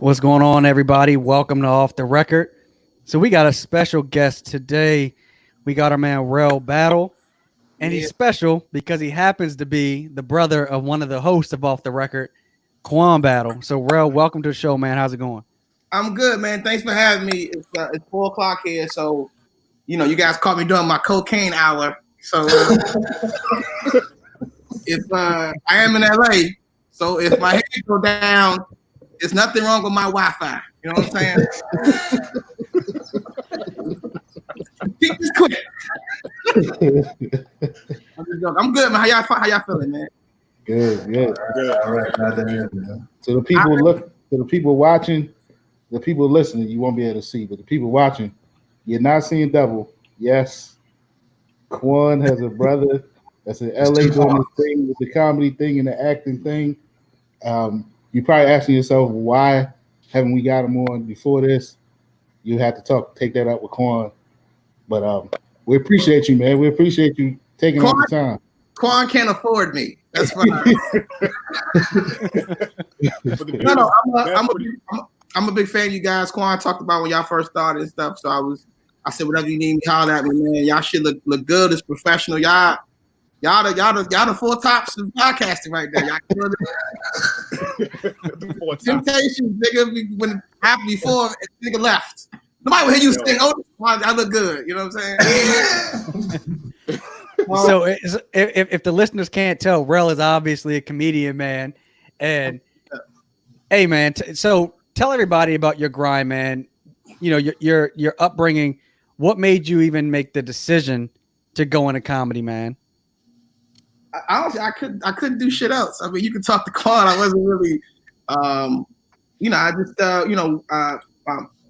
What's going on, everybody? Welcome to Off the Record. So we got a special guest today. We got our man Rell Battle, and he's special because he happens to be the brother of one of the hosts of Off the Record, Quan Battle. So Rell, welcome to the show, man. How's it going? I'm good, man. Thanks for having me. It's 4:00 here, so you guys caught me during my cocaine hour. So if I am in LA, so if my head go down, there's nothing wrong with my Wi-Fi. You know what I'm saying? Keep this quick. I'm good, man. How y'all feeling, man? Good. All right. So the people watching, the people listening, you won't be able to see, but the people watching, you're not seeing double. Yes, Quan has a brother that's in LA doing this thing with the comedy thing and the acting thing. You're probably asking yourself, why haven't we got him on before this? You have to take that up with Quan. But we appreciate you, man. We appreciate you taking all the time. Quan can't afford me. That's fine. No, I'm a big fan of you guys. Quan talked about when y'all first started and stuff. So I said, whatever you need me, holler at me, man. Y'all should look good. It's professional. Y'all the four tops of podcasting right there. Y'all kill it. Temptations, nigga, when happened before, nigga left. Nobody will hear you sing, oh, I look good. You know what I'm saying? So if the listeners can't tell, Rell is obviously a comedian, man. And hey, man, so tell everybody about your grind, man. You know, your upbringing. What made you even make the decision to go into comedy, man? Honestly, I couldn't do shit else. I mean, you could talk to Quan. I wasn't really, I just,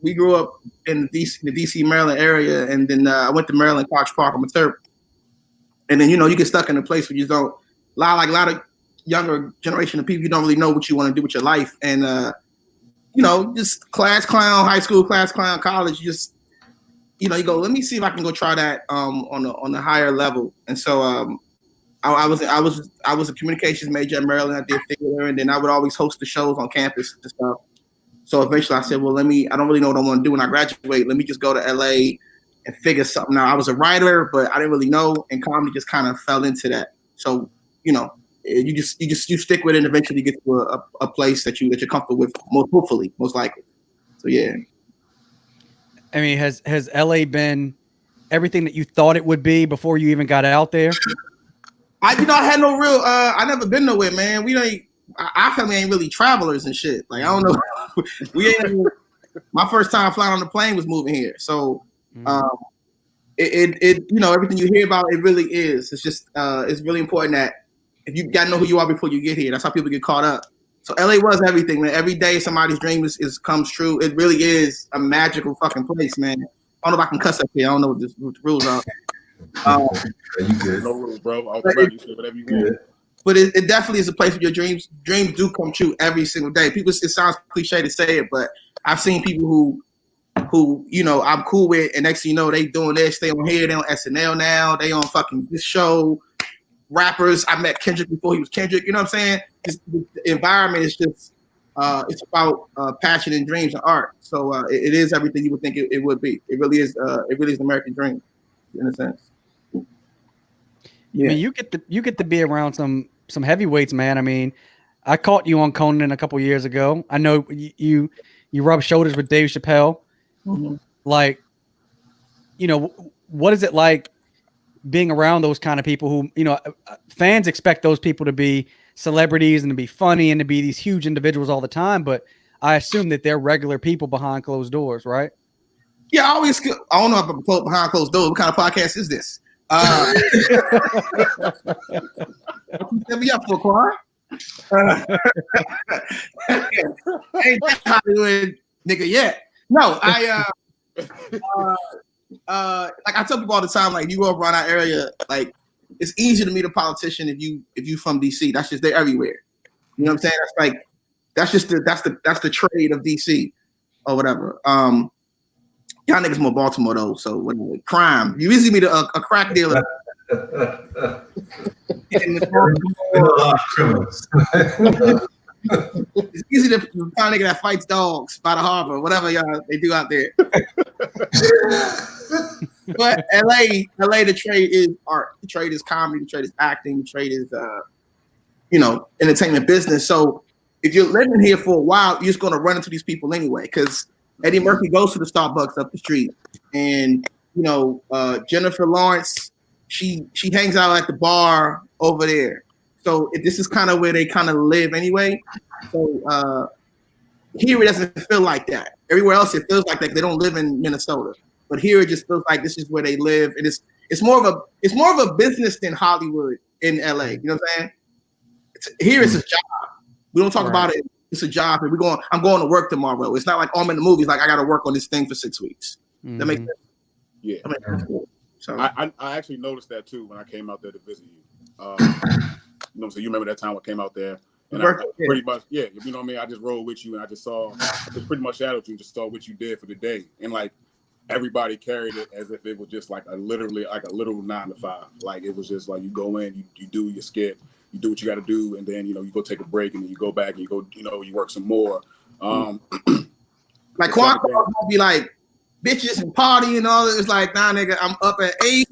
we grew up in the DC, Maryland area, and then I went to Maryland, College Park. I'm a Terp. And then, you get stuck in a place where you don't, a lot of younger generation of people, you don't really know what you want to do with your life. And, just class clown, high school, class clown, college, you go, let me see if I can go try that on a higher level. And so I was a communications major at Maryland. I did theater, and then I would always host the shows on campus and stuff. So eventually I said, well, I don't really know what I want to do when I graduate. Let me just go to LA and figure something out. I was a writer, but I didn't really know, and comedy just kind of fell into that. So, you stick with it, and eventually get to a place that you're comfortable with, most likely. So yeah. I mean, has LA been everything that you thought it would be before you even got out there? I had no real. I never been nowhere, man. Our family ain't really travelers and shit. Like, I don't know. We ain't. My first time flying on the plane was moving here. So, everything you hear about, it really is. It's just, it's really important that if you gotta know who you are before you get here. That's how people get caught up. So LA was everything, man. Every day somebody's dream comes true. It really is a magical fucking place, man. I don't know if I can cuss up here. I don't know what the rules are. You good? No rules, bro. I'll whatever you want. But it definitely is a place where your dreams do come true every single day. It sounds cliche to say it, but I've seen people who I'm cool with, and next thing you know, they doing this, they on here, they on SNL now, they on fucking this show. Rappers, I met Kendrick before he was Kendrick. You know what I'm saying? The environment is just it's about passion and dreams and art. So it is everything you would think it would be. It really is. It really is the American dream, in a sense. Yeah. I mean, you get to be around some heavyweights, man. I mean, I caught you on Conan a couple years ago. I know you rub shoulders with Dave Chappelle. Mm-hmm. Like, what is it like being around those kind of people who, fans expect those people to be celebrities and to be funny and to be these huge individuals all the time, but I assume that they're regular people behind closed doors, right? Yeah, I don't know if I'm behind closed doors. What kind of podcast is this? Set me up for Quan. Ain't that Hollywood nigga yet? No, like I tell people all the time, like, you go around our area, like, it's easy to meet a politician if you from DC. That's just, they're everywhere. You know what I'm saying? That's the trade of DC or whatever. Y'all niggas more Baltimore though, so whatever. Crime. You easily meet a crack dealer. It's easy to find a nigga that fights dogs by the harbor, whatever y'all they do out there. But LA, the trade is art. The trade is comedy. The trade is acting. The trade is, entertainment business. So if you're living here for a while, you're just going to run into these people anyway. Because Eddie Murphy goes to the Starbucks up the street, and Jennifer Lawrence, she hangs out at the bar over there. So this is kind of where they kind of live anyway. So here it doesn't feel like that. Everywhere else it feels like that. They don't live in Minnesota. But here it just feels like this is where they live, and it's more of a business than Hollywood in LA. You know what I'm saying? Here it's a job. We don't talk about it. It's a job, and I'm going to work tomorrow. It's not like I'm in the movies. Like I got to work on this thing for 6 weeks. Mm-hmm. That makes sense. Yeah. That makes sense. So I actually noticed that too when I came out there to visit you. So you remember that time I came out there. And pretty much, you know what I mean? I just rolled with you and I just pretty much shadowed you and just saw what you did for the day. And like everybody carried it as if it was just like a literal 9 to 5. Like it was just like you go in, you do your skit, you do what you got to do, and then you go take a break and then you go back and you go you work some more. Like Quan will be like bitches and party and all that. It's like, nah, nigga, I'm up at 8.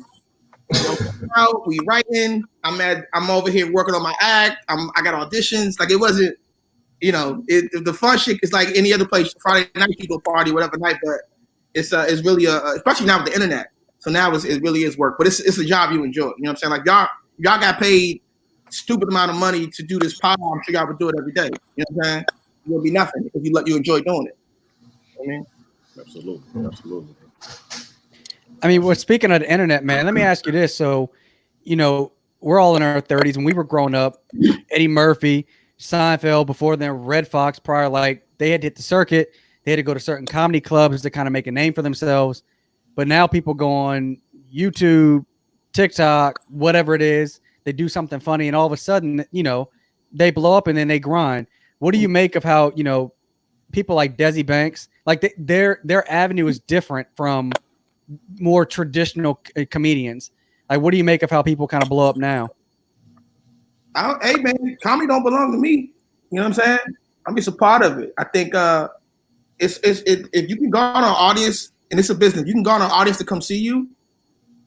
Out, we writing. I'm over here working on my act. I got auditions. Like it wasn't, the fun shit is like any other place. Friday night people party, whatever night, but it's really especially now with the internet. So now it really is work, but it's a job you enjoy. You know what I'm saying? Like y'all got paid stupid amount of money to do this pod. I'm sure y'all would do it every day. You know what I'm saying? It would be nothing if you enjoy doing it. You know what I mean? Absolutely. I mean, we're speaking of the internet, man. Let me ask you this. So, we're all in our 30s. When we were growing up, Eddie Murphy, Seinfeld, before then Red Fox, prior, like they had to hit the circuit. They had to go to certain comedy clubs to kind of make a name for themselves. But now people go on YouTube, TikTok, whatever it is. They do something funny, and all of a sudden, they blow up and then they grind. What do you make of how, people like Desi Banks, like their avenue is different from more traditional comedians? Like, what do you make of how people kind of blow up now? Hey man, comedy don't belong to me. You know what I'm saying? I'm just a part of it. I think if you can garner an audience, and it's a business, you can garner an audience to come see you.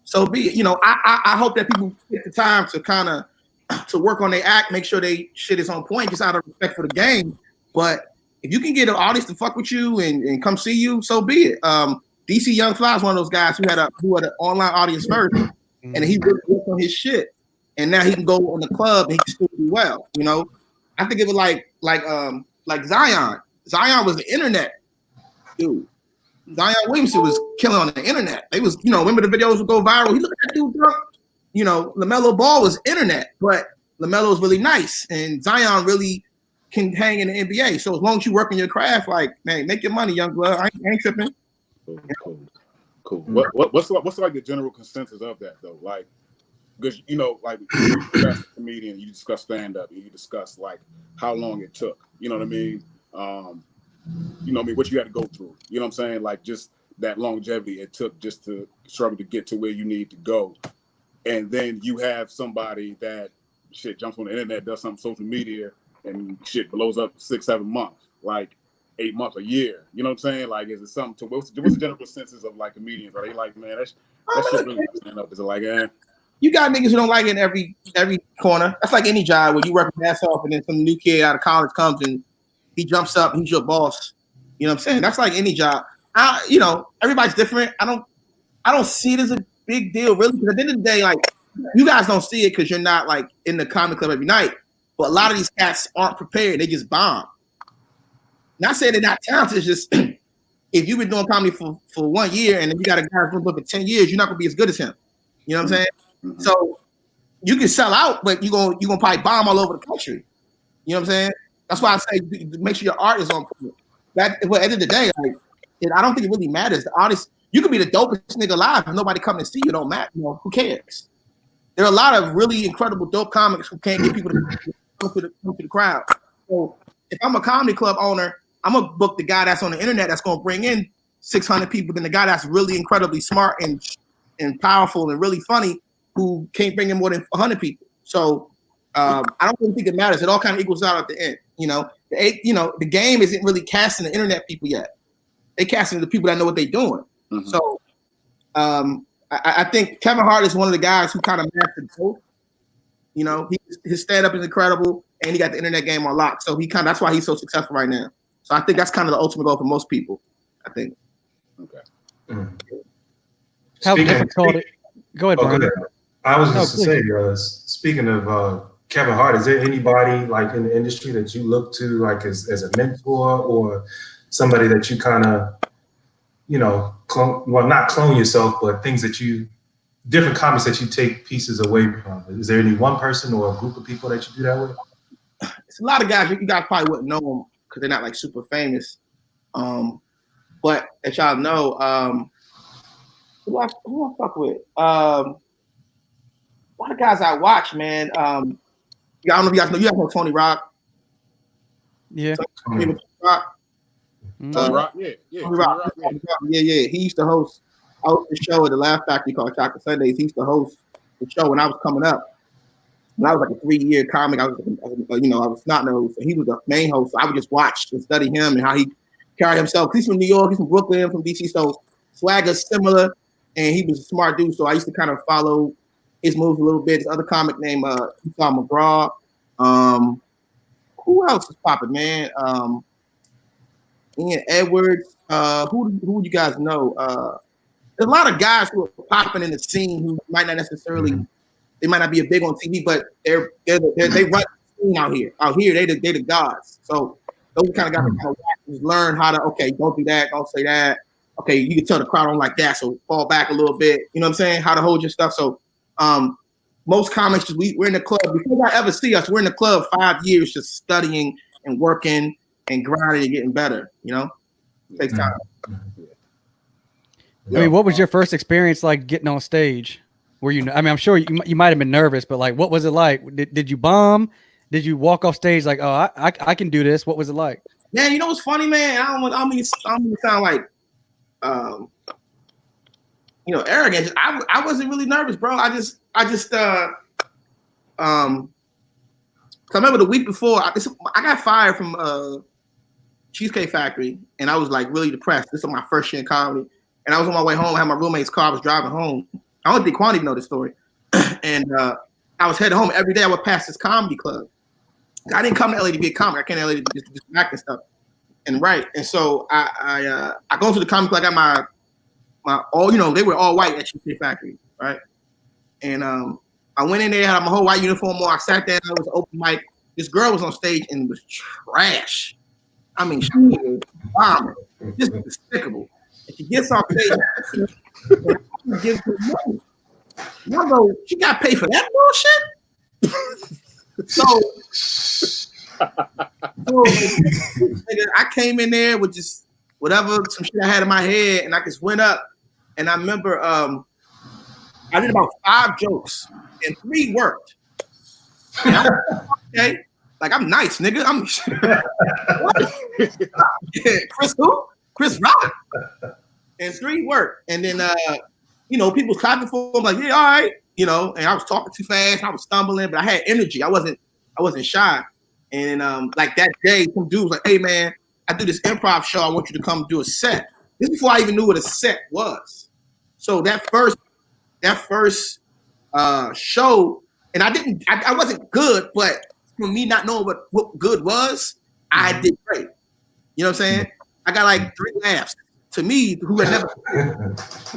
So be it. I hope that people take the time to kind of to work on their act, make sure they shit is on point, just out of respect for the game. But if you can get an audience to fuck with you and come see you, so be it. DC Young Fly is one of those guys who had an online audience first, and he worked on his shit, and now he can go on the club and he can still do well. I think it was like Zion. Zion was the internet dude. Zion Williamson was killing on the internet. They was, remember the videos would go viral. He looked at that dude drunk. LaMelo Ball was internet, but LaMelo is really nice, and Zion really can hang in the NBA. So as long as you work in your craft, like, man, make your money, young blood. I ain't tripping. Cool. What's like the general consensus of that though? Like, because like you discuss comedian, you discuss stand up, you discuss like how long it took. You know what I mean? What you had to go through. You know what I'm saying? Like just that longevity it took just to struggle to get to where you need to go. And then you have somebody that jumps on the internet, does something social media, and shit blows up 6-7 months, like 8 months, a year. You know what I'm saying? Like, is it something to what's the general consensus of like comedians? Are they like, man, that shit really stand up? Is it like, You got niggas who don't like it in every corner. That's like any job where you work your ass off and then some new kid out of college comes and he jumps up and he's your boss. You know what I'm saying? That's like any job. Everybody's different. I don't see it as a big deal, really. Because at the end of the day, like, you guys don't see it because you're not like in the comedy club every night. But a lot of these cats aren't prepared. They just bomb. Not saying they're not talented. It's just if you've been doing comedy for 1 year and then you got a guy who's been for 10 years, you're not gonna be as good as him. You know what I'm saying? Mm-hmm. So you can sell out, but you're gonna probably bomb all over the country. You know what I'm saying? That's why I say make sure your art is on point. But at the end of the day, like, I don't think it really matters. The artist, you could be the dopest nigga alive if nobody come and see you. It don't matter. Who cares? There are a lot of really incredible dope comics who can't get people to come to the crowd. So if I'm a comedy club owner, I'm gonna book the guy that's on the internet that's gonna bring in 600 people, than the guy that's really incredibly smart and powerful and really funny who can't bring in more than 100 people. So I don't really think it matters. It all kind of equals out at the end. the game isn't really casting the internet people yet. They casting the people that know what they're doing. Mm-hmm. So I think Kevin Hart is one of the guys who kind of mastered both. His stand-up is incredible, and he got the internet game on lock. So that's why he's so successful right now. So I think that's kind of the ultimate goal for most people, I think. Okay. Mm. How difficult it? Go ahead, Brian. I was just to say, speaking of Kevin Hart, is there anybody like in the industry that you look to like as a mentor or somebody that you kind of, not clone yourself, but things that different comics that you take pieces away from? Is there any one person or a group of people that you do that with? It's a lot of guys. You guys probably wouldn't know them because they're not like super famous. But as y'all know, who I fuck with? A lot of guys I watch, man. I don't know if you guys know. You guys know Tony Rock? Yeah. Tony Rock? Tony Rock? Yeah. Tony Rock. Yeah. He used to host the show at the Laugh Factory called Chocolate Sundays. He used to host the show when I was coming up. When I was like a 3-year comic, I was not known. So he was the main host. So I would just watch and study him and how he carried himself. He's from New York. He's from Brooklyn. From DC. So swagger's similar, and he was a smart dude. So I used to kind of follow his moves a little bit. This other comic named Esau McGraw. Who else is popping, man? Ian Edwards. Who would you guys know? There's a lot of guys who are popping in the scene who might not necessarily, they might not be a big on TV, but they run the scene out here. Out here, they the gods. So those kind of guys kind of learn how to, don't do that, don't say that. Okay, you can tell the crowd don't like that, so fall back a little bit. You know what I'm saying? How to hold your stuff. So most comics, we're in the club. Before y'all ever see us, we're in the club 5 years just studying and working and grinding and getting better. It takes time. I mean, what was your first experience like getting on stage? I'm sure you might have been nervous, but like, what was it like? Did you bomb? Did you walk off stage like, oh, I can do this? What was it like? Man, you know what's funny, man? I don't mean to sound like, arrogant. I wasn't really nervous, bro. I remember the week before, I got fired from Cheesecake Factory, and I was like really depressed. This was my first year in comedy. And I was on my way home. I had my roommate's car. I was driving home. I don't think Quan even know this story. And I was heading home. Every day I would pass this comedy club. I didn't come to LA to be a comic. I came to LA to just act and stuff and write. And so I go to the comedy club. I got my all, they were all white at Cheesecake Factory, right? And I went in there, had my whole white uniform on. I sat down. It was an open mic. This girl was on stage and was trash. I mean, she was bombing. Just despicable. And she gets off stage and gives her money. And I go, she got paid for that bullshit? So I came in there with just whatever, some shit I had in my head, and I just went up. And I remember I did about 5 jokes, and 3 worked. And I'm okay. Like, I'm nice, nigga. Chris who? Chris Rock. And 3 worked. And then, people was clapping for him, like, yeah, all right. And I was talking too fast. I was stumbling, but I had energy. I wasn't shy. And like that day, some dude was like, hey, man, I do this improv show. I want you to come do a set. This is before I even knew what a set was. So that first show, and I wasn't good, but for me not knowing what good was, I did great. You know what I'm saying? I got like 3 laughs. To me, who had never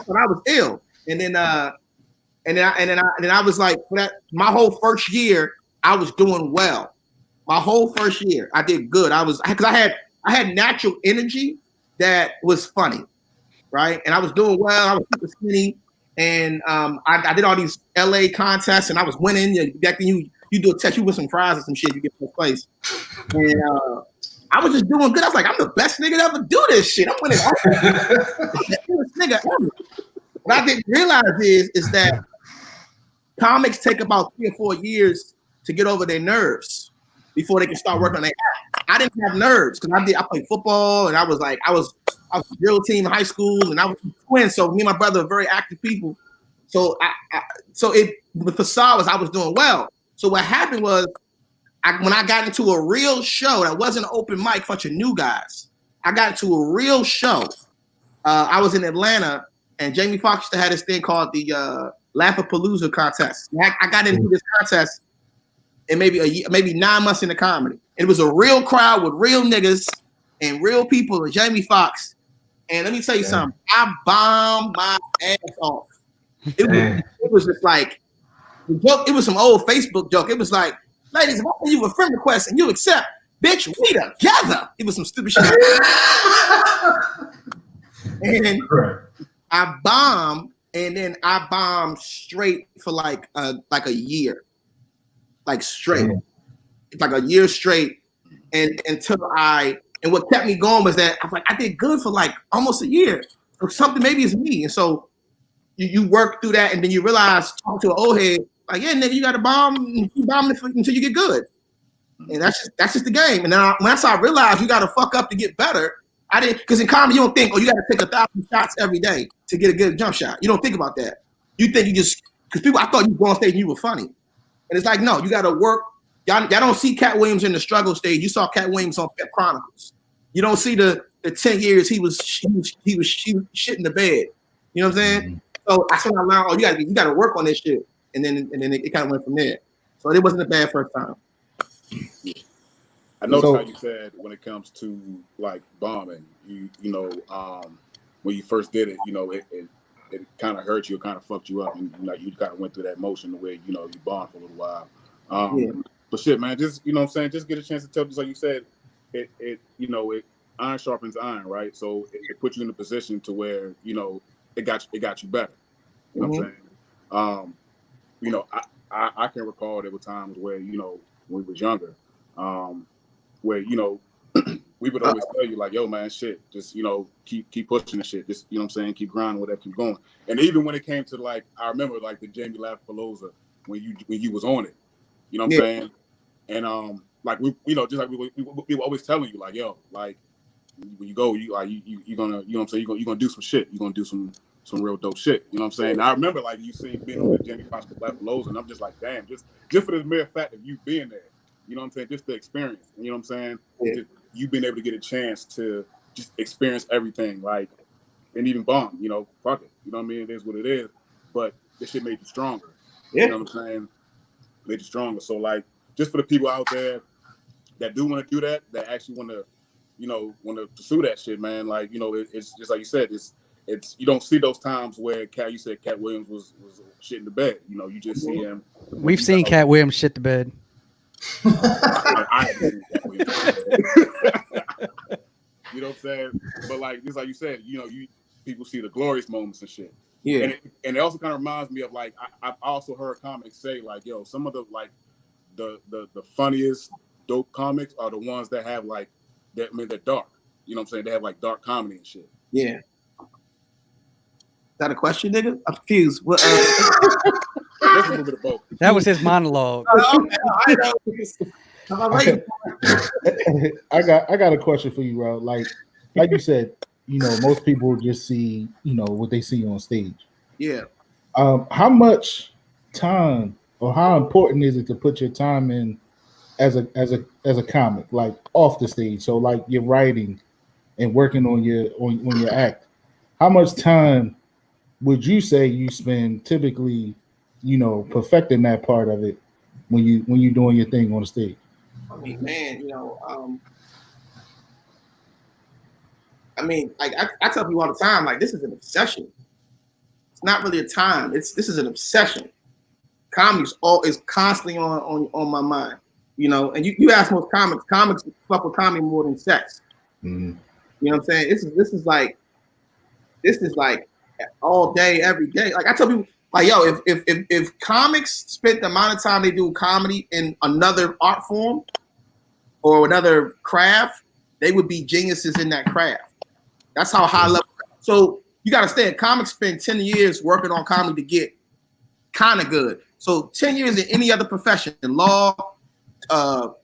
when I was ill. And then I was like, for that, my whole first year, I was doing well. My whole first year, I did good. Because I had natural energy that was funny, right? And I was doing well. I was super skinny, and I did all these LA contests, and I was winning. Back then, you do a test, you win some fries or some shit, you get first place. And I was just doing good. I was like, I'm the best nigga to ever do this shit. I'm winning. Nigga ever. What I didn't realize is that comics take about 3 or 4 years to get over their nerves before they can start working on their act. I didn't have nerves because I played football, and I was a drill team in high school, and I was twins. So me and my brother were very active people. So the facade was I was doing well. So what happened was when I got into a real show that wasn't an open mic, bunch of new guys. I got into a real show. I was in Atlanta, and Jamie Foxx used to have this thing called the Laugh-A-Palooza contest. I got into this contest in maybe 9 months into comedy. And it was a real crowd with real niggas and real people and Jamie Foxx. And let me tell you something. I bombed my ass off. It was just like the joke. It was some old Facebook joke. It was like, ladies, if I send you a friend request and you accept, bitch, we together. It was some stupid shit. And I bombed, and then I bombed straight for like a year, like straight, like a year straight, and what kept me going was that I did good for like almost a year or something. Maybe it's me, and so you work through that, and then you realize talking to an old head like, yeah, nigga, you got to bomb, you bomb until you get good, and that's just the game. And then once I realized you got to fuck up to get better. I didn't, because in comedy you don't think, you got to take 1,000 shots every day to get a good jump shot. You don't think about that. You think because I thought you go on stage and you were funny, and it's like, no, you got to work. Y'all don't see Cat Williams in the struggle stage. You saw Cat Williams on Pep Chronicles. You don't see the 10 years he was shitting the bed. You know what I'm saying? Mm-hmm. So I said, I learned, you got to work on this shit, and then it kind of went from there. So it wasn't a bad first time. I noticed how you said when it comes to like bombing, you know, when you first did it, you know, it kind of hurt you, it kind of fucked you up, and like you kind of went through that motion the way, you know, you bombed for a little while. But shit, man, just, you know what I'm saying, just get a chance to tell, just like you said, it you know, iron sharpens iron, right? So it puts you in a position to where, you know, it got you better. You know what I'm saying? You know, I can recall there were times where, you know, when we was younger, where, you know, we would always tell you like, yo, man, shit, just, you know, keep pushing the shit. Just, you know what I'm saying? Keep grinding, whatever, keep going. And even when it came to like, I remember like the Jamie Laugh-A-Palooza when you was on it, you know what I'm saying? And like we, you know, just like we were always telling you like, yo, like when you go, you gonna, you know what I'm saying? You're gonna do some shit. You're gonna do some real dope shit. You know what I'm saying? And I remember like you seeing being on the Jamie Foxx Laugh-A-Palooza, and I'm just like, damn, just for the mere fact of you being there. You know what I'm saying? Just the experience. You know what I'm saying? Just, you being able to get a chance to just experience everything, like, and even bomb. You know, fuck it. You know what I mean? It is what it is. But this shit made you stronger. You know what I'm saying? Made you stronger. So like, just for the people out there that do want to do that, that actually want to, you know, want to pursue that shit, man. Like, you know, it's just like you said. It's you don't see those times where Cat Williams was shit in the bed. You know, you just see him. We've seen Cat Williams shit the bed. I you know what I'm saying? But like just like you said, you know, people see the glorious moments and shit. Yeah. And it also kind of reminds me of like I've also heard comics say like, yo, some of the like the funniest dope comics are the ones that have like they're dark. You know what I'm saying? They have like dark comedy and shit. Yeah. Is that a question, nigga? I'm confused. What There's a little bit of both. That was his monologue. I got a question for you, Rell. Like you said, you know, most people just see, you know, what they see on stage. Yeah. How much time or how important is it to put your time in as a comic, like off the stage? So like you're writing and working on your act. How much time would you say you spend typically, you know, perfecting that part of it when you're doing your thing on the stage? I mean, man, you know, like I tell people all the time, like this is an obsession. It's not really a time. This is an obsession. Comedy is constantly on my mind, you know. And you ask most comics fuck with comedy more than sex. Mm-hmm. You know what I'm saying? This is like all day, every day. Like I tell people, like, yo, if comics spent the amount of time they do comedy in another art form or another craft, they would be geniuses in that craft. That's how high level. So you got to understand, comics spend 10 years working on comedy to get kind of good. So 10 years in any other profession, law,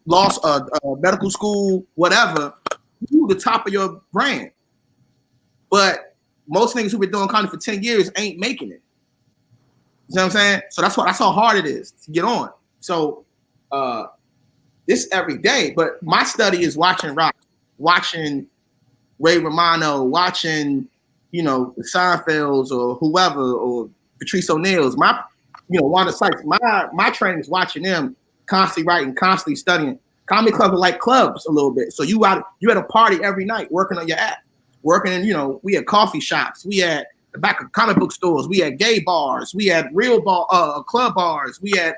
medical school, whatever, you the top of your brand. But most niggas who've been doing comedy for 10 years ain't making it. You know what I'm saying? So that's how hard it is to get on. So this every day. But my study is watching rock, watching Ray Romano, watching, you know, the Seinfelds or whoever, or Patrice O'Neill's. My, you know, Wanda Sykes. My training is watching them, constantly writing, constantly studying. Comedy clubs are like clubs a little bit. So you at a party every night working on your act, working in, you know, we had coffee shops, we had the back of comic book stores, we had gay bars, we had real club bars, we had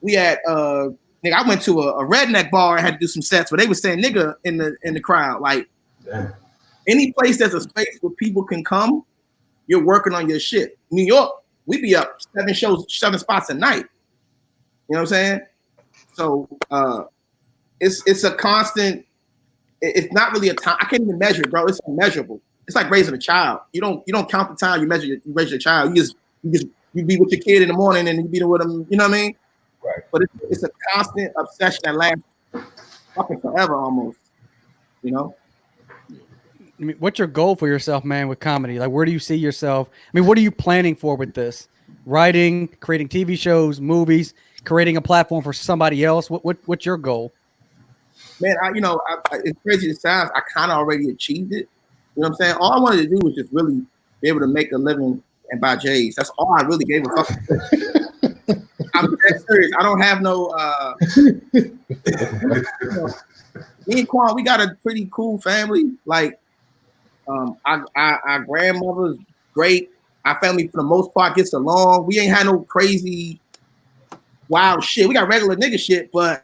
nigga, I went to a redneck bar and had to do some sets where they were saying nigga in the crowd. Like, damn. Any place there's a space where people can come, you're working on your shit. New York, we be up 7 spots a night. You know what I'm saying? So it's a constant. It's not really a time. I can't even measure it, bro. It's unmeasurable. It's like raising a child. You don't count the time you raise your child. You be with your kid in the morning and you be with them. You know what I mean? Right. But it's a constant obsession that lasts fucking forever almost. You know. I mean, what's your goal for yourself, man, with comedy? Like, where do you see yourself? I mean, what are you planning for with this? Writing, creating TV shows, movies, creating a platform for somebody else. What's your goal? Man, it's crazy it sounds. I kind of already achieved it. You know what I'm saying? All I wanted to do was just really be able to make a living and buy J's. That's all I really gave a fuck. I'm dead serious. I don't have no. Me and Quan, we got a pretty cool family. Like, our grandmother's great. Our family, for the most part, gets along. We ain't had no crazy, wild shit. We got regular nigga shit, but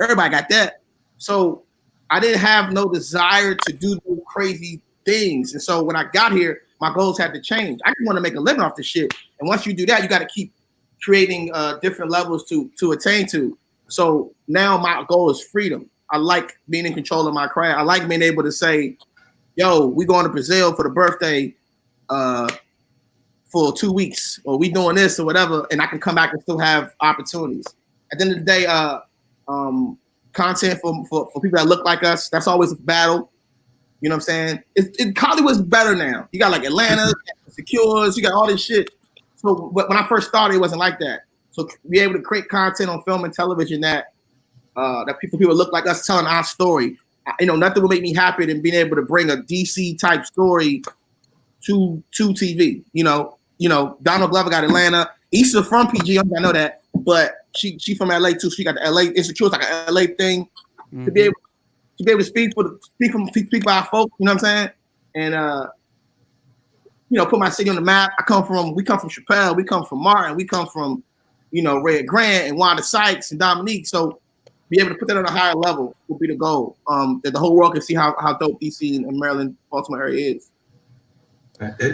everybody got that. So I didn't have no desire to do those crazy things. And so when I got here, my goals had to change. I didn't want to make a living off this shit. And once you do that, you got to keep creating different levels to attain to. So now my goal is freedom. I like being in control of my craft. I like being able to say, yo, we going to Brazil for the birthday for 2 weeks, or we doing this or whatever, and I can come back and still have opportunities. At the end of the day, content for people that look like us, that's always a battle. You know what I'm saying? Hollywood's better now. You got like Atlanta, Secures, you got all this shit. So when I first started, it wasn't like that. So be able to create content on film and television that people look like us telling our story. You know, nothing would make me happier than being able to bring a DC type story to TV. You know, Donald Glover got Atlanta. Issa from PG, I know that, but she from LA too. She got the LA Insecure, like a LA thing. To be able to speak for our folk. You know what I'm saying? And you know, put my city on the map. We come from Chappelle. We come from Martin. We come from, you know, Red Grant and Wanda Sykes and Dominique. So be able to put that on a higher level will be the goal. That the whole world can see how dope DC and Maryland, Baltimore area is.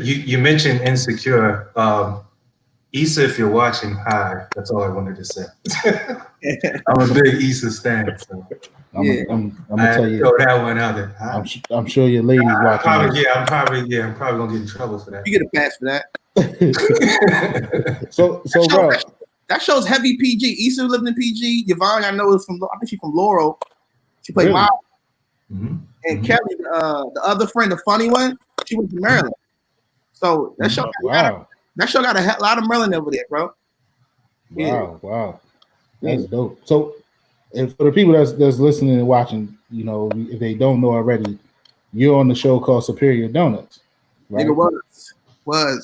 You mentioned Insecure. Issa, if you're watching, hi. That's all I wanted to say. I'm a big Issa stan. So I'm gonna tell you. Throw that one out there. I'm sure your ladies watching. I'm probably gonna get in trouble for that. You get a pass for that. so bro, that show's heavy PG. Issa lived in PG. Yvonne, I know, is from. I think she's from Laurel. She played Miles. Mm-hmm. And Kelly, the other friend, the funny one, she was from Maryland. So that show. Wow. That show got a lot of Maryland over there, bro. Wow. That's dope. So, and for the people that's listening and watching, you know, if they don't know already, you're on the show called Superior Donuts, right? Nigga was. What?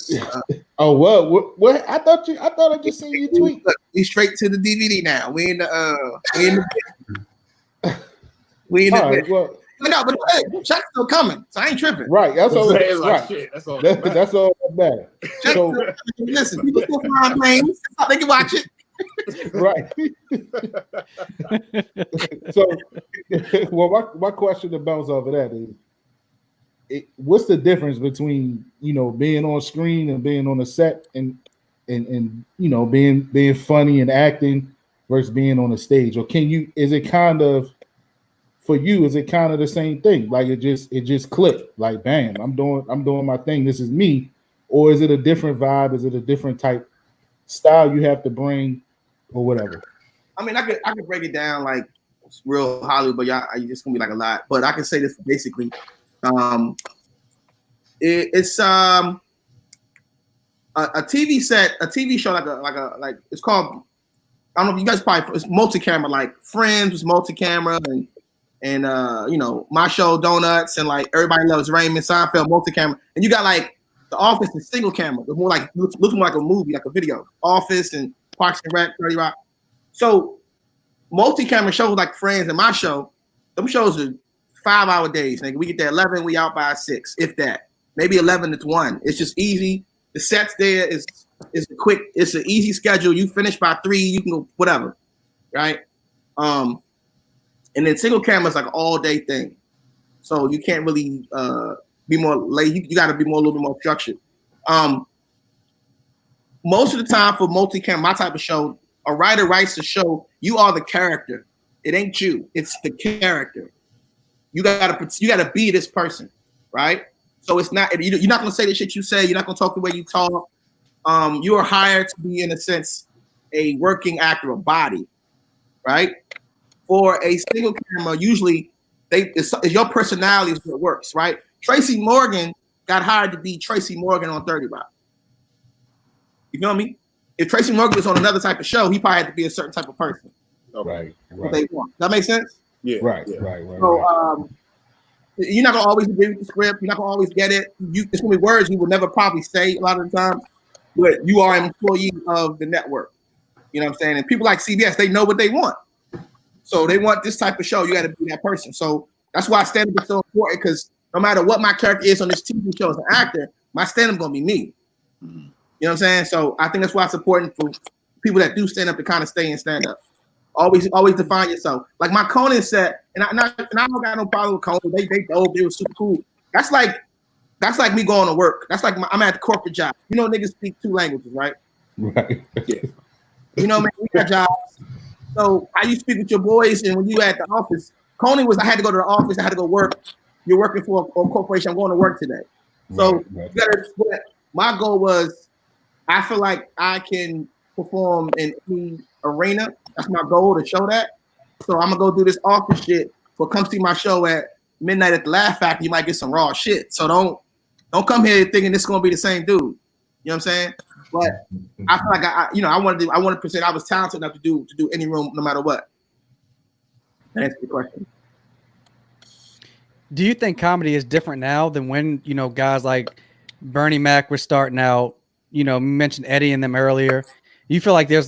I thought I just seen you tweet. Look, we straight to the DVD now. We in the right, well, no, but hey, Chuck's still coming, so I ain't tripping. Right, that's all. Like, Right. shit, that's all. That's all that matters. So, listen, people still flying planes. They can watch it. Right. So, well, my question to bounce off of that is, what's the difference between, you know, being on screen and being on a set and you know, being funny and acting versus being on a stage? Or is it kind of the same thing? Like it just clicked, like bam, I'm doing my thing, this is me. Or is it a different vibe? Is it a different type style you have to bring or whatever? I mean, I could break it down like it's real Hollywood, but y'all, it's gonna be like a lot. But I can say this basically. It's a TV set, a TV show like it's called I don't know if you guys probably it's multi-camera, like Friends was multi-camera, and you know, my show Donuts, and like Everybody Loves Raymond, Seinfeld multi-camera, and you got like The Office is single camera. It's more like looks more like a movie, like a video. Office and Parks and Rec, 30 Rock. So multi-camera shows like Friends and my show, them shows are 5-hour days. Nigga, we get there 11, we out by 6, if that. Maybe 11 to 1. It's just easy. The sets there is quick. It's an easy schedule. You finish by 3, you can go whatever, right? And then single camera is like an all day thing, so you can't really be more late. You got to be more a little bit more structured. Most of the time for multi-camera, my type of show, a writer writes a show. You are the character. It ain't you. It's the character. You gotta be this person, right? So it's not, you're not gonna say the shit you say. You're not gonna talk the way you talk. You are hired to be, in a sense, a working actor, a body, right? For a single camera, usually it's your personality is what works, right? Tracy Morgan got hired to be Tracy Morgan on 30 Rock. You feel me? If Tracy Morgan was on another type of show, he probably had to be a certain type of person. Okay. What they want. Does that make sense? Yeah. Right. So you're not gonna always agree with the script. You're not gonna always get it. It's gonna be words you will never probably say a lot of the time, but you are an employee of the network. You know what I'm saying? And people like CBS, they know what they want. So they want this type of show. You got to be that person. So that's why stand-up is so important, because no matter what my character is on this TV show as an actor, my stand-up gonna be me. You know what I'm saying? So I think that's why it's important for people that do stand-up to kind of stay in stand-up. Always define yourself. Like my Conan set, and I don't got no problem with Conan. They dope. They were super cool. That's like me going to work. That's like I'm at the corporate job. You know, niggas speak 2 languages, right? Right. Yeah. You know, man, we got jobs. So how you speak with your boys, and when you at the office, Conan was I had to go to the office. I had to go work. You're working for a corporation. I'm going to work today. So right. you gotta. My goal was, I feel like I can perform in any arena. That's my goal, to show that. So I'm gonna go do this office shit. So come see my show at midnight at the Laugh Factory. You might get some raw shit. So don't come here thinking this is gonna be the same dude. You know what I'm saying? But I feel like I wanted to present. I was talented enough to do any room, no matter what. That answers the question. Do you think comedy is different now than when, you know, guys like Bernie Mac were starting out? You know, you mentioned Eddie and them earlier. You feel like there's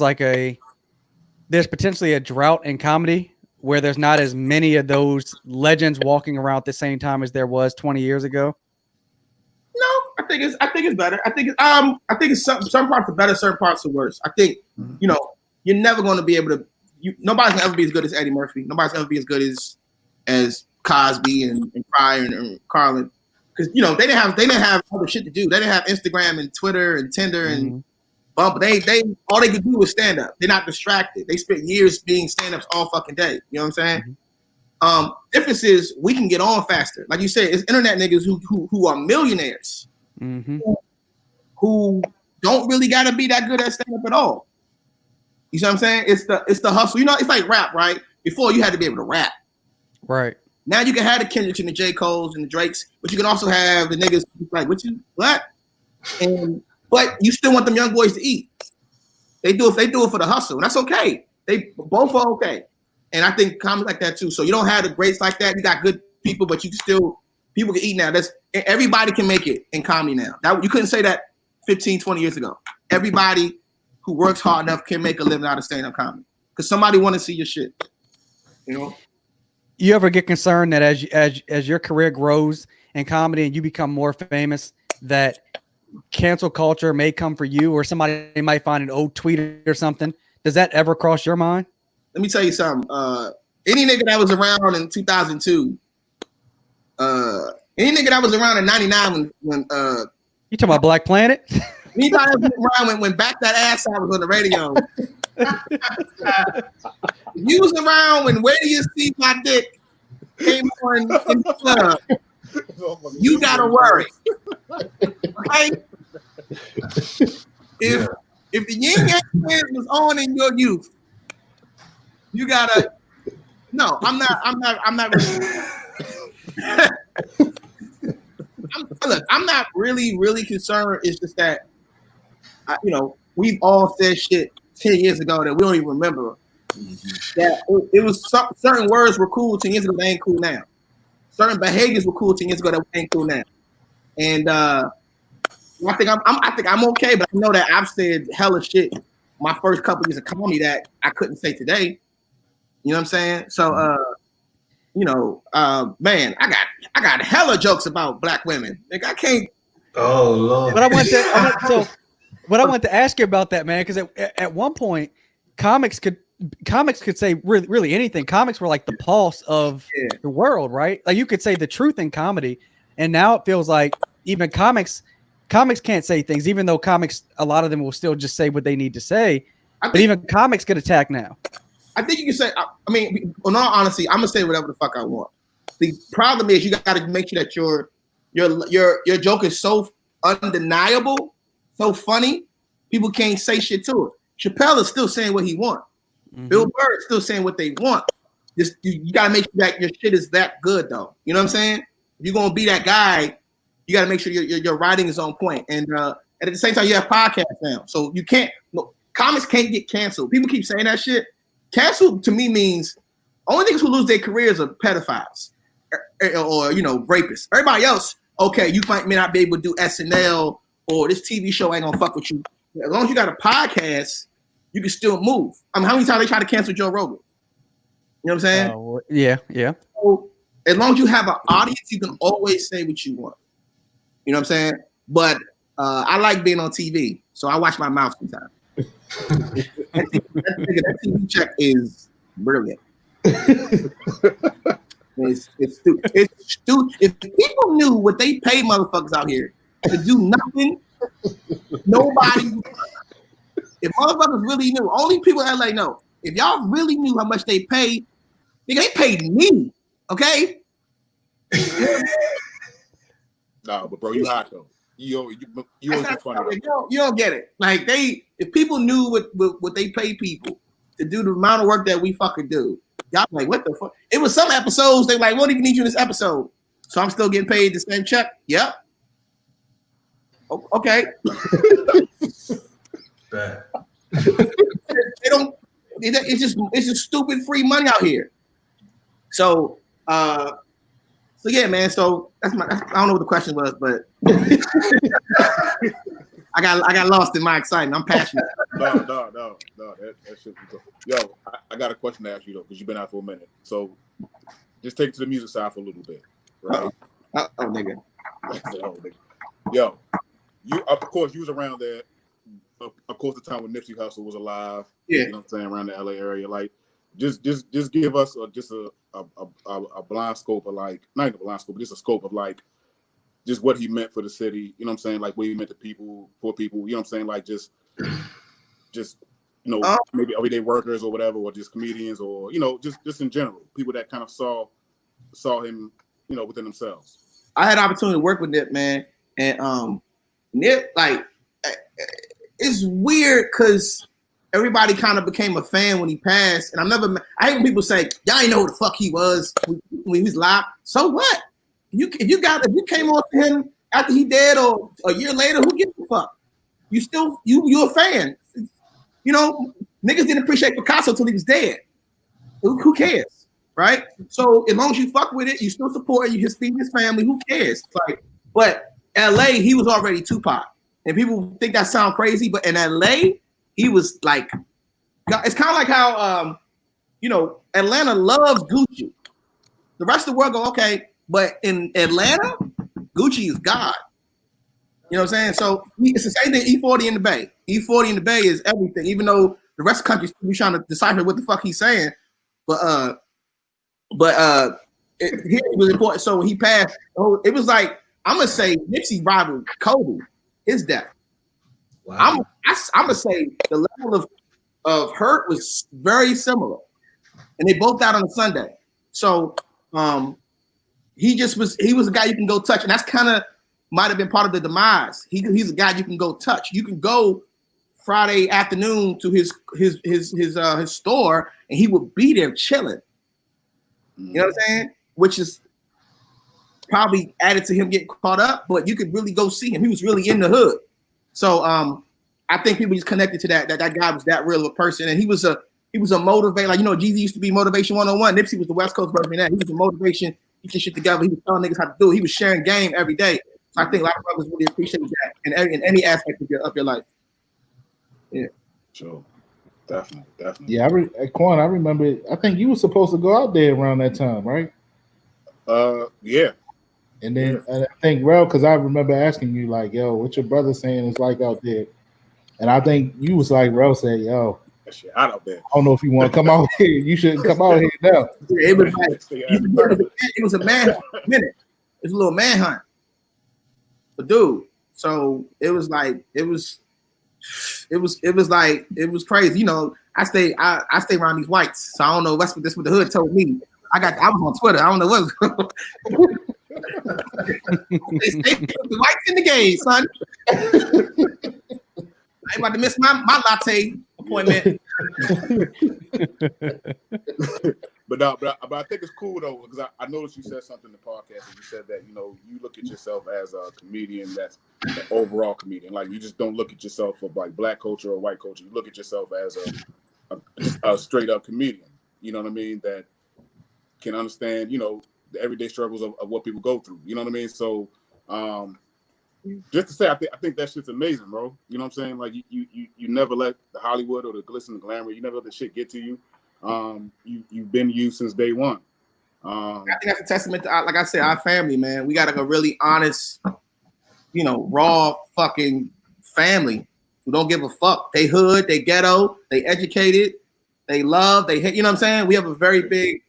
potentially a drought in comedy where there's not as many of those legends walking around at the same time as there was 20 years ago? No, I think it's better. I think it's some parts are better, certain parts are worse. I think you know, you're never going to be able to. Nobody's gonna ever be as good as Eddie Murphy. Nobody's gonna ever be as good as Cosby and Pryor and Carlin, because you know they didn't have other shit to do. They didn't have Instagram and Twitter and Tinder and Bump. They all they could do was stand up. They're not distracted. They spent years being stand ups all fucking day. You know what I'm saying? Difference is we can get on faster. Like you said, it's internet niggas who are millionaires who don't really gotta be that good at stand up at all. You see what I'm saying? It's the hustle. You know, it's like rap, right? Before you had to be able to rap. Right. Now you can have the Kendricks and the J. Coles and the Drakes, but you can also have the niggas like, what? But you still want them young boys to eat. They do it for the hustle, and that's okay. They both are okay. And I think comedy like that too. So you don't have the greats like that. You got good people, but you can still, people can eat now. Everybody can make it in comedy now. You couldn't say that 15, 20 years ago. Everybody who works hard enough can make a living out of stand-up comedy, because somebody want to see your shit. You know? You ever get concerned that as your career grows in comedy and you become more famous, that cancel culture may come for you, or somebody might find an old tweet or something? Does that ever cross your mind? Let me tell you something. Any nigga that was around in 2002, any nigga that was around in 99 when you talking about Black Planet? Anybody that was around when Back That Ass Out was on the radio. You was around when Where Do You See My Dick came on in the club. You gotta worry. Okay? If the Yin Yang Twins was on in your youth, you gotta. No, I'm not really. I'm not really concerned. It's just that, you know, we've all said shit 10 years ago that we don't even remember. That it was certain words were cool 10 years ago, they ain't cool now. Certain behaviors were cool 10 years ago that ain't cool now. And I think I'm okay, but I know that I've said hella shit my first couple years of comedy that I couldn't say today. You know what I'm saying? So man, I got hella jokes about black women. Like I can't. Oh Lord. But I want to ask you about that, man, because at one point, comics could say really anything. Comics were like the pulse of the world, right? Like you could say the truth in comedy, and now it feels like even comics can't say things, even though comics, a lot of them will still just say what they need to say. But even comics get attacked now. I think you can say. I mean, in all honesty, I'm gonna say whatever the fuck I want. The problem is you got to make sure that your joke is so undeniable, so funny, people can't say shit to it. Chappelle is still saying what he wants. Mm-hmm. Bill Burr is still saying what they want. Just you got to make sure that your shit is that good, though. You know what I'm saying? If you're gonna be that guy, you got to make sure your writing is on point. And at the same time, you have podcasts now, so you can't. Comics can't get canceled. People keep saying that shit. Canceled to me means only niggas who lose their careers are pedophiles or rapists. Everybody else, okay, you may not be able to do SNL or this TV show ain't gonna fuck with you. As long as you got a podcast, you can still move. I mean, how many times they try to cancel Joe Rogan? You know what I'm saying? Yeah. So as long as you have an audience, you can always say what you want. You know what I'm saying? But I like being on TV, so I watch my mouth sometimes. that TV check is brilliant. It's stupid. It's stupid. If people knew what they pay motherfuckers out here to do nothing, nobody. If motherfuckers really knew, only people in LA know. If y'all really knew how much they paid, they paid me. Okay. No, but bro, you hot though. You always funny. You don't get it. Like if people knew what they pay people to do the amount of work that we fucking do, y'all like, what the fuck? It was some episodes they like, we don't even need you in this episode, so I'm still getting paid the same check. Yep. Okay. Bad. They don't. It's just stupid free money out here. So yeah, man. So I don't know what the question was, but I got lost in my excitement. I'm passionate. No. That shit. Yo, I got a question to ask you though, because you've been out for a minute. So just take it to the music side for a little bit, right? Oh, nigga. Yo, you of course you was around there. Of course, the time when Nipsey Hussle was alive. Yeah. You know what I'm saying, around the LA area, like. Just give us a blind scope of like, not even a blind scope, but just a scope of like just what he meant for the city, you know what I'm saying? Like what he meant to people, for people, you know what I'm saying? Like just maybe everyday workers or whatever, or just comedians, or just in general, people that kind of saw him, within themselves. I had the opportunity to work with Nip, man, and Nip, like, it's weird because everybody kind of became a fan when he passed, and I hate when people say, "Y'all ain't know who the fuck he was when he was live." So what? If you came on to him after he dead or a year later, who gives a fuck? You still you a fan. Niggas didn't appreciate Picasso till he was dead. Who cares, right? So as long as you fuck with it, you still support you, his family. Who cares? Like, but LA, he was already Tupac, and people think that sound crazy, but in LA. He was like, it's kind of like how, Atlanta loves Gucci. The rest of the world go, okay, but in Atlanta, Gucci is God. You know what I'm saying? So it's the same thing E40 in the Bay. E40 in the Bay is everything, even though the rest of the country is trying to decipher what the fuck he's saying. But here it was important. So when he passed, it was like, I'm going to say Nipsey rivaled Kobe, his death. Wow. I'm gonna say the level of hurt was very similar, and they both died on a Sunday. So he was a guy you can go touch, and that's kind of might have been part of the demise. He's a guy you can go touch. You can go Friday afternoon to his store, and he would be there chilling. You know what I'm saying? Which is probably added to him getting caught up, but you could really go see him. He was really in the hood. So I think people just connected to that guy was that real of a person, and he was a motivator. Like, you know, Jeezy used to be Motivation 101. Nipsey was the West Coast version of that. He was a motivation. He get shit together. He was telling niggas how to do it. He was sharing game every day. So I think a lot of brothers really appreciate that in any aspect of your life. Yeah. Sure. Definitely. Yeah, Quan, I remember. I think you were supposed to go out there around that time, right? Yeah. And then I think Rell, because I remember asking you like, "Yo, what your brother saying is like out there?" And I think you was like, Rell said, "Yo, that shit hot out there. I don't know if you want to come out here. You shouldn't come out here now." Yeah, it was like it was a manhunt. It was a little manhunt. But dude, so it was like it was crazy. You know, I stay around these whites, so I don't know. That's what the hood told me. I was on Twitter. I don't know what. They the whites in the game, son. I ain't about to miss my latte appointment. But I think it's cool though, because I noticed you said something in the podcast, and you said that, you know, you look at yourself as a comedian that's an overall comedian. Like, you just don't look at yourself for like black culture or white culture. You look at yourself as a straight up comedian. You know what I mean? That can understand, you know, the everyday struggles of what people go through. You know what I mean? So just to say, I think that shit's amazing, bro. You know what I'm saying? Like, you never let the Hollywood or the glitz and the glamour, you never let the shit get to you. You've been you since day one. I think that's a testament to, like I said, our family, man. We got a really honest, you know, raw fucking family who don't give a fuck. They hood, they ghetto, they educated, they love, they hate. You know what I'm saying? We have a very big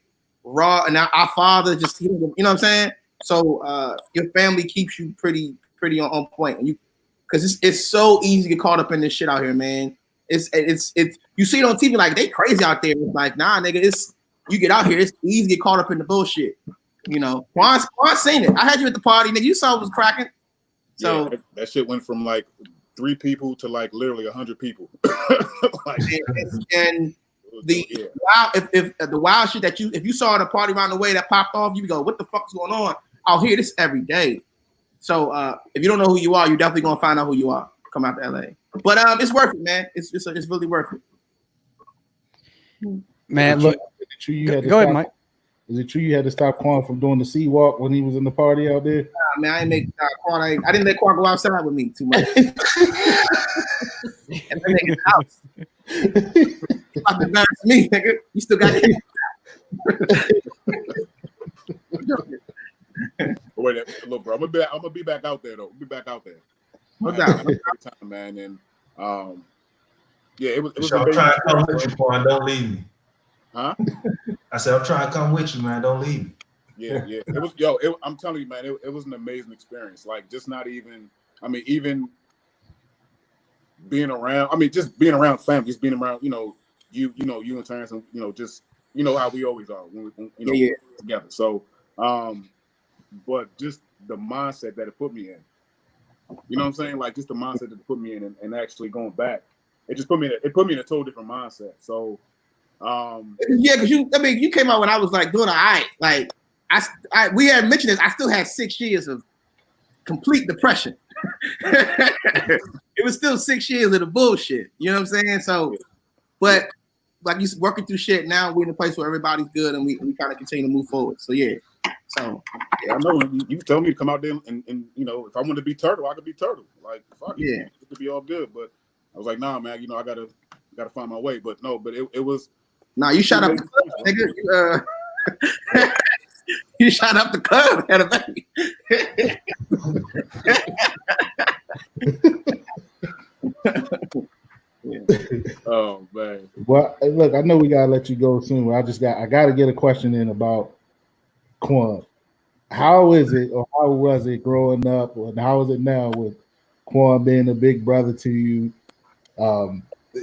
raw, and our father just, you know what I'm saying? So your family keeps you pretty on point, and because it's so easy to get caught up in this shit out here, man. It's you see it on TV like they crazy out there. It's like, nah, nigga, you get out here, it's easy to get caught up in the bullshit. You know, Quan seen it. I had you at the party, nigga. You saw it was cracking. So yeah, that shit went from like 3 people to like literally 100 people. Like, and if the wild shit that if you saw at a party around the way that popped off, you go, what the fuck is going on? I'll hear this every day. So if you don't know who you are, you're definitely gonna find out who you are. Come out to LA. But it's worth it, man. It's really worth it. Man, look. Go ahead, Mike. Is it true you had to stop Quan from doing the sea walk when he was in the party out there? Nah, man, I ain't make Quan. I didn't let Quan go outside with me too much. And then nigga's house. You about to embarrass me, nigga. You still got it. Wait, look, bro. I'm gonna be back out there though. Be back out there. No doubt. Time, man, and yeah, it was. I'm trying to come with you, Quan. Don't leave me. Huh? I said I'm trying to come with you, man. Don't leave me. Yeah. It was, I'm telling you, man, it was an amazing experience. Like, just not even. I mean, even being around. I mean, just being around family, just being around. You know, you and Terrence, and just how we always are when we together. So, but just the mindset that it put me in. You know what I'm saying? Like, just the mindset that it put me in, and actually going back, it just put me in a total different mindset. So, yeah, because you came out when I was like doing all right. Like we had mentioned this. I still had 6 years of complete depression. It was still 6 years of the bullshit. You know what I'm saying? So, but like you working through shit. Now we're in a place where everybody's good, and we kind of continue to move forward. So yeah. So yeah, I know you told me to come out there and if I wanted to be Turtle, I could be Turtle. Like, fuck it, it could be all good. But I was like, nah, man, I gotta find my way. But no, but it was. Nah, you shot up the club, nigga. You shot up the club, had a baby. Oh man. Well, look, I know we gotta let you go soon. But I gotta get a question in about Quan. How is it, or how was it growing up, and how is it now with Quan being a big brother to you?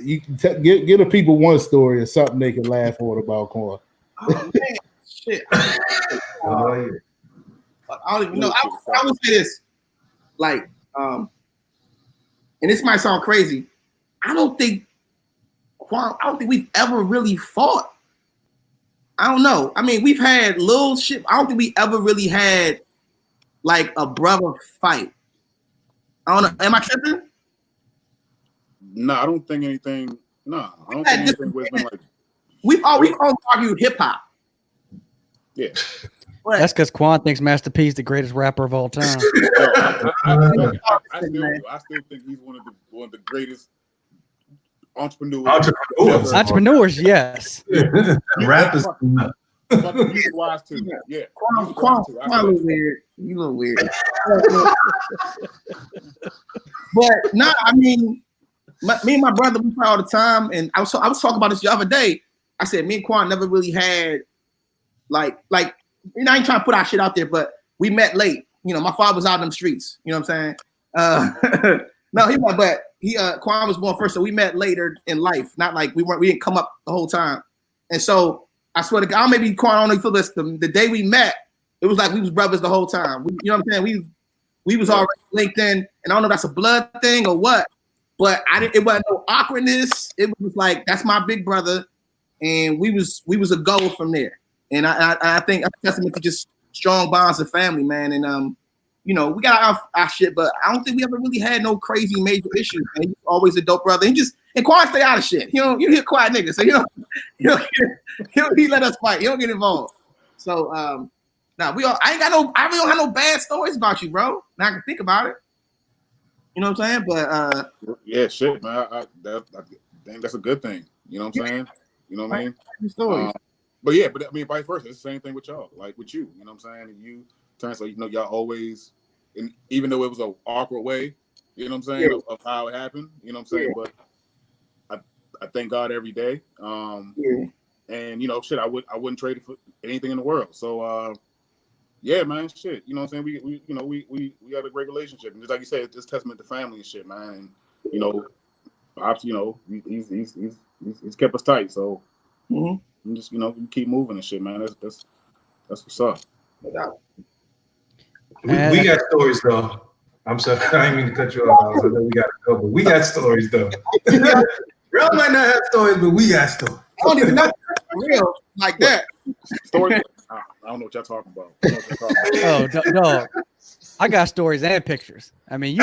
You can give the people one story or something they can laugh at about Quan. Oh man, shit. I don't even know. I would say this, like, and this might sound crazy. I don't think we've ever really fought. I don't know. I mean, we've had little shit. I don't think we ever really had like a brother fight. I don't know. Am I tripping? Nah, I don't think anything. Nah, I don't think anything was been like. We've all argued hip hop. Yeah. That's because Quan thinks Master P is the greatest rapper of all time. I still think he's one of the greatest entrepreneurs. Entrepreneurs, yes. Rappers. But music wise too. Yeah. Quan a little weird. You a little weird. But no, I mean, me and my brother, we play all the time, and I was talking about this the other day. I said me and Quan never really had like I ain't trying to put our shit out there, but we met late. You know, my father was out in them streets. You know what I'm saying? No, he wasn't, but Quan was born first, so we met later in life. Not like we didn't come up the whole time. And so I swear to God, maybe Quan only feel this. The day we met, it was like we was brothers the whole time. You know what I'm saying? We was already linked in, and I don't know if that's a blood thing or what, but it wasn't no awkwardness. It was like, that's my big brother, and we was a go from there. And I think that's a testament to just strong bonds of family, man. And you know, we got our shit, but I don't think we ever really had no crazy major issues, man. He's always a dope brother. And Quan stay out of shit. You hear quiet niggas, so he let us fight. He don't get involved. So I really don't have no bad stories about you, bro. Now I can think about it. You know what I'm saying? But yeah, shit, man. I think that's a good thing. You know what I'm saying? You know what I mean? But I mean, vice versa. It's the same thing with y'all, like with you. You know what I'm saying? And you, so y'all always, and even though it was an awkward way, you know what I'm saying, of how it happened. You know what I'm saying? But I thank God every day. And shit, I wouldn't trade it for anything in the world. So yeah, man, shit. You know what I'm saying? We have a great relationship. And just like you said, it's testament to family and shit, man. And he's kept us tight. So just keep moving and shit, man. That's what's up. We got stories though. I'm sorry, I didn't mean to cut you off. I know we got to go, but we got stories though. Rell might not have stories, but we got stories. I don't even know real like that. Stories? I don't know what y'all talking about. Oh, dog. I got stories and pictures. I mean,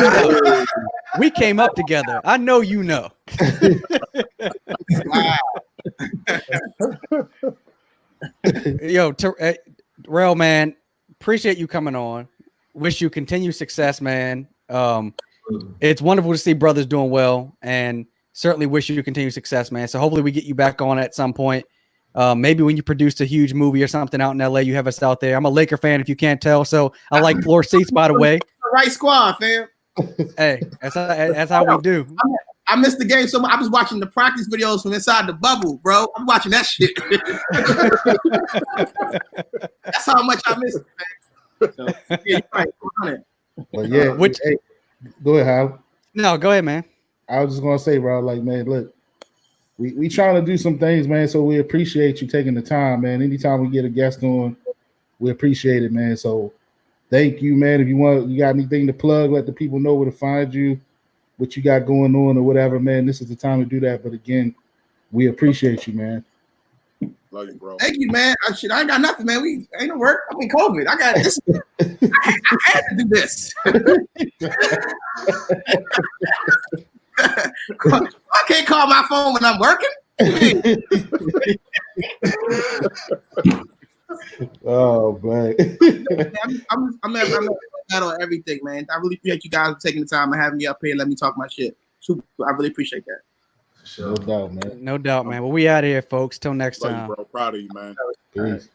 we came up together. I know you know. Wow. Yo, Rell, man, appreciate you coming on. Wish you continued success, man. It's wonderful to see brothers doing well, and certainly wish you continued success, man. So hopefully we get you back on at some point. Maybe when you produced a huge movie or something out in LA, you have us out there. I'm a Laker fan, if you can't tell, so I like floor seats, by the way. Right squad, fam. Hey, that's how we do. I missed the game so much. I was watching the practice videos from inside the bubble, bro. I'm watching that shit. That's how much I missed it, man. So, yeah, you're right. But yeah, hey, go ahead, Hal. No, go ahead, man. I was just gonna say, bro, like, man, look, we trying to do some things, man. So we appreciate you taking the time, man. Anytime we get a guest on, we appreciate it, man. So thank you, man. If you got anything to plug, let the people know where to find you, what you got going on or whatever, man. This is the time to do that. But again, we appreciate you, man. Love you, bro. Thank you, man. I ain't got nothing, man. We ain't no work. I mean, COVID. I got this. I had to do this. I can't call my phone when I'm working. Oh, man. I'm at everything, man. I really appreciate you guys taking the time and having me up here and let me talk my shit. Super. I really appreciate that. No doubt, man. No doubt, man. Well, we out of here, folks. Till next time. Bro, proud of you, man. Peace.